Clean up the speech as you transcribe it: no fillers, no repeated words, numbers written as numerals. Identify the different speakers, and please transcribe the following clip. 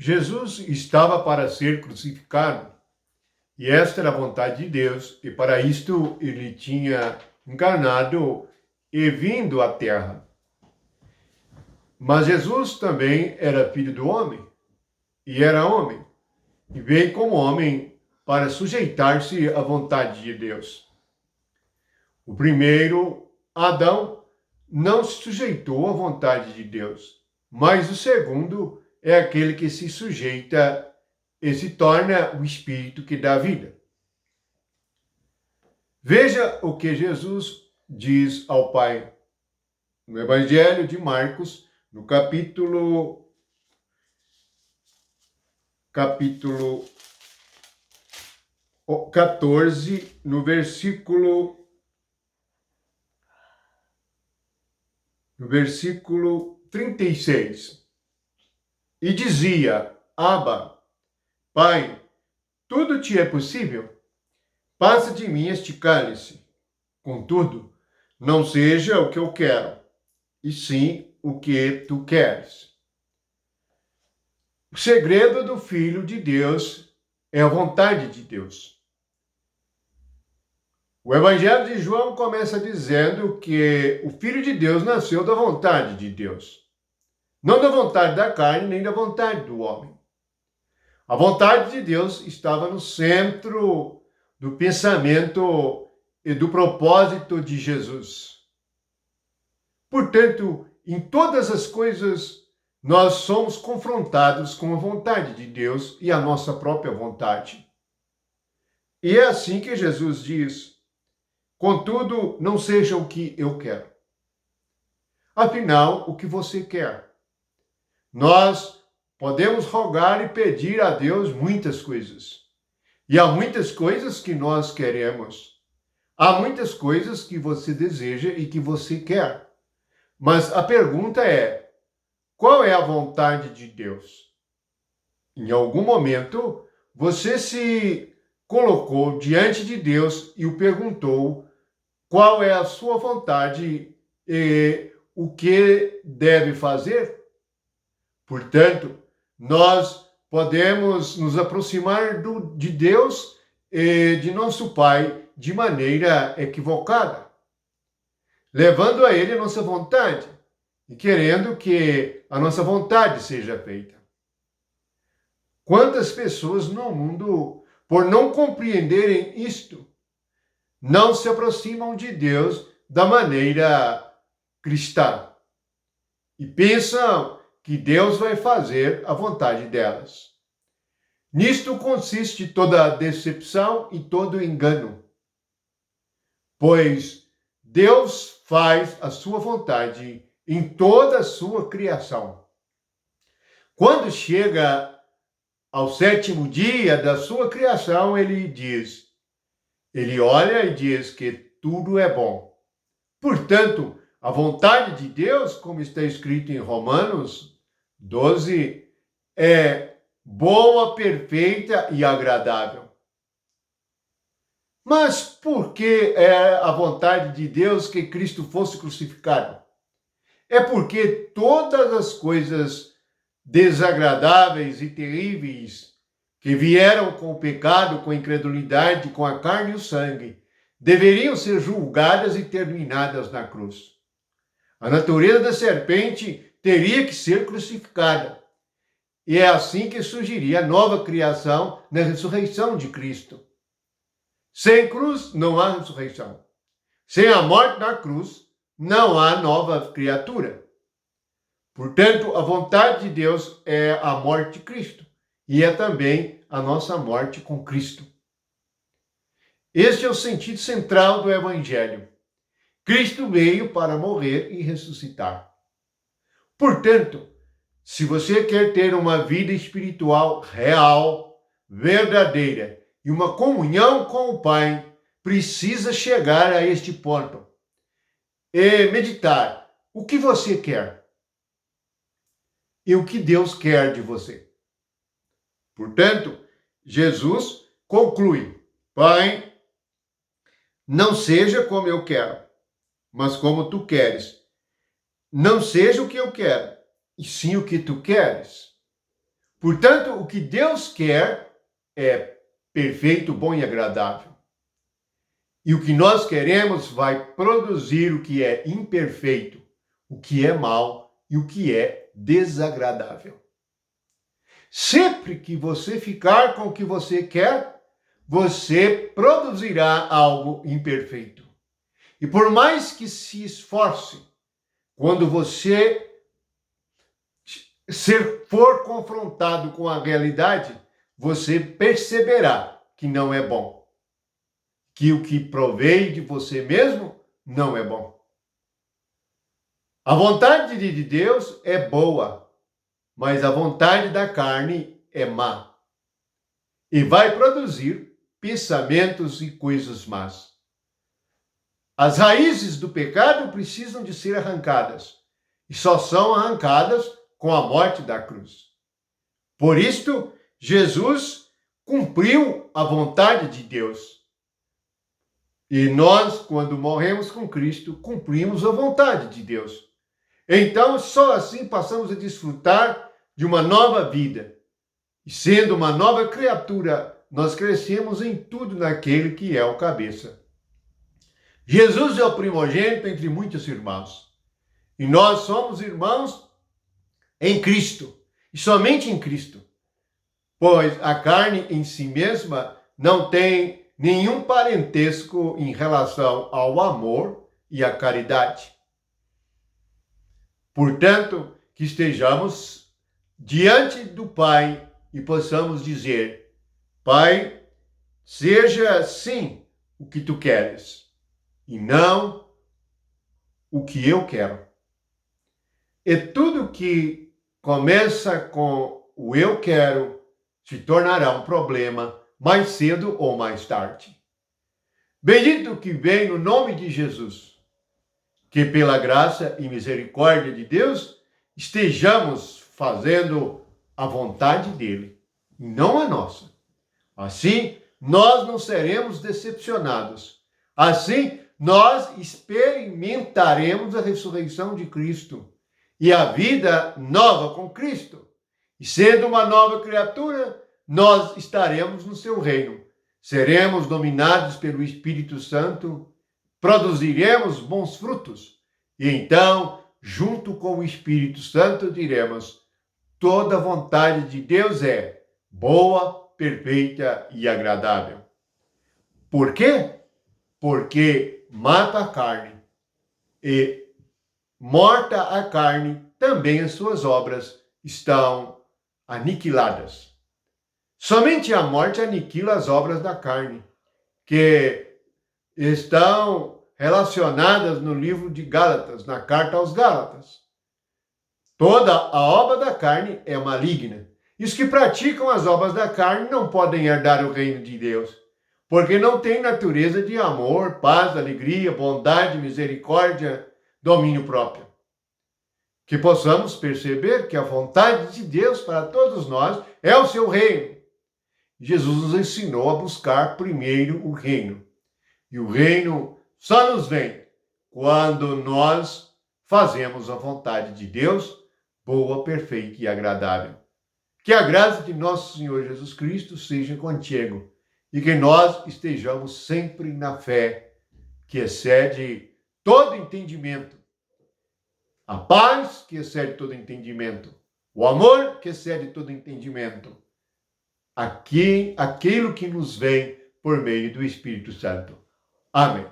Speaker 1: Jesus estava para ser crucificado, e esta era a vontade de Deus, e para isto ele tinha encarnado e vindo à terra. Mas Jesus também era filho do homem, e era homem, e veio como homem para sujeitar-se à vontade de Deus. O primeiro, Adão, não se sujeitou à vontade de Deus, mas o segundo é aquele que se sujeita e se torna o Espírito que dá vida. Veja o que Jesus diz ao Pai no Evangelho de Marcos, no capítulo 14, no versículo 36. E dizia: Abba, Pai, tudo te é possível? Passa de mim este cálice. Contudo, não seja o que eu quero, e sim o que tu queres. O segredo do Filho de Deus é a vontade de Deus. O Evangelho de João começa dizendo que o Filho de Deus nasceu da vontade de Deus. Não da vontade da carne, nem da vontade do homem. A vontade de Deus estava no centro do pensamento e do propósito de Jesus. Portanto, em todas as coisas, nós somos confrontados com a vontade de Deus e a nossa própria vontade. E é assim que Jesus diz: contudo, não seja o que eu quero. Afinal, o que você quer? Nós podemos rogar e pedir a Deus muitas coisas. E há muitas coisas que nós queremos. Há muitas coisas que você deseja e que você quer. Mas a pergunta é: qual é a vontade de Deus? Em algum momento, você se colocou diante de Deus e o perguntou qual é a sua vontade e o que deve fazer? Portanto, nós podemos nos aproximar de Deus e de nosso Pai de maneira equivocada, levando a Ele a nossa vontade e querendo que a nossa vontade seja feita. Quantas pessoas no mundo, por não compreenderem isto, não se aproximam de Deus da maneira cristã e pensam que Deus vai fazer a vontade delas. Nisto consiste toda a decepção e todo o engano, pois Deus faz a sua vontade em toda a sua criação. Quando chega ao 7º dia da sua criação, ele olha e diz que tudo é bom. Portanto, a vontade de Deus, como está escrito em Romanos 12, é boa, perfeita e agradável. Mas por que é a vontade de Deus que Cristo fosse crucificado? É porque todas as coisas desagradáveis e terríveis que vieram com o pecado, com a incredulidade, com a carne e o sangue, deveriam ser julgadas e terminadas na cruz. A natureza da serpente teria que ser crucificada. E é assim que surgiria a nova criação na ressurreição de Cristo. Sem cruz, não há ressurreição. Sem a morte na cruz, não há nova criatura. Portanto, a vontade de Deus é a morte de Cristo. E é também a nossa morte com Cristo. Este é o sentido central do Evangelho. Cristo veio para morrer e ressuscitar. Portanto, se você quer ter uma vida espiritual real, verdadeira e uma comunhão com o Pai, precisa chegar a este ponto e meditar o que você quer e o que Deus quer de você. Portanto, Jesus conclui: Pai, não seja como eu quero, mas como tu queres. Não seja o que eu quero, e sim o que tu queres. Portanto, o que Deus quer é perfeito, bom e agradável. E o que nós queremos vai produzir o que é imperfeito, o que é mal e o que é desagradável. Sempre que você ficar com o que você quer, você produzirá algo imperfeito. E por mais que se esforce, quando você for confrontado com a realidade, você perceberá que não é bom. Que o que provém de você mesmo não é bom. A vontade de Deus é boa, mas a vontade da carne é má. E vai produzir pensamentos e coisas más. As raízes do pecado precisam de ser arrancadas, e só são arrancadas com a morte da cruz. Por isto, Jesus cumpriu a vontade de Deus. E nós, quando morremos com Cristo, cumprimos a vontade de Deus. Então, só assim passamos a desfrutar de uma nova vida. E sendo uma nova criatura, nós crescemos em tudo naquele que é o cabeça. Jesus é o primogênito entre muitos irmãos. E nós somos irmãos em Cristo. E somente em Cristo. Pois a carne em si mesma não tem nenhum parentesco em relação ao amor e à caridade. Portanto, que estejamos diante do Pai e possamos dizer: Pai, seja sim o que tu queres e não o que eu quero. E tudo que começa com o eu quero se tornará um problema mais cedo ou mais tarde. Bendito que vem no nome de Jesus, que pela graça e misericórdia de Deus estejamos fazendo a vontade dele, e não a nossa. Assim, nós não seremos decepcionados. Assim, nós experimentaremos a ressurreição de Cristo e a vida nova com Cristo. E sendo uma nova criatura, nós estaremos no seu reino. Seremos dominados pelo Espírito Santo, produziremos bons frutos. E então, junto com o Espírito Santo, diremos: toda a vontade de Deus é boa, perfeita e agradável. Por quê? Porque mata a carne. E morta a carne, também as suas obras estão aniquiladas. Somente a morte aniquila as obras da carne, que estão relacionadas no livro de Gálatas, na carta aos Gálatas. Toda a obra da carne é maligna. E os que praticam as obras da carne não podem herdar o reino de Deus, porque não têm natureza de amor, paz, alegria, bondade, misericórdia, domínio próprio. Que possamos perceber que a vontade de Deus para todos nós é o seu reino. Jesus nos ensinou a buscar primeiro o reino. E o reino só nos vem quando nós fazemos a vontade de Deus, boa, perfeita e agradável. Que a graça de nosso Senhor Jesus Cristo seja contigo e que nós estejamos sempre na fé, que excede todo entendimento. A paz que excede todo entendimento. O amor que excede todo entendimento. Aquilo que nos vem por meio do Espírito Santo. Amém.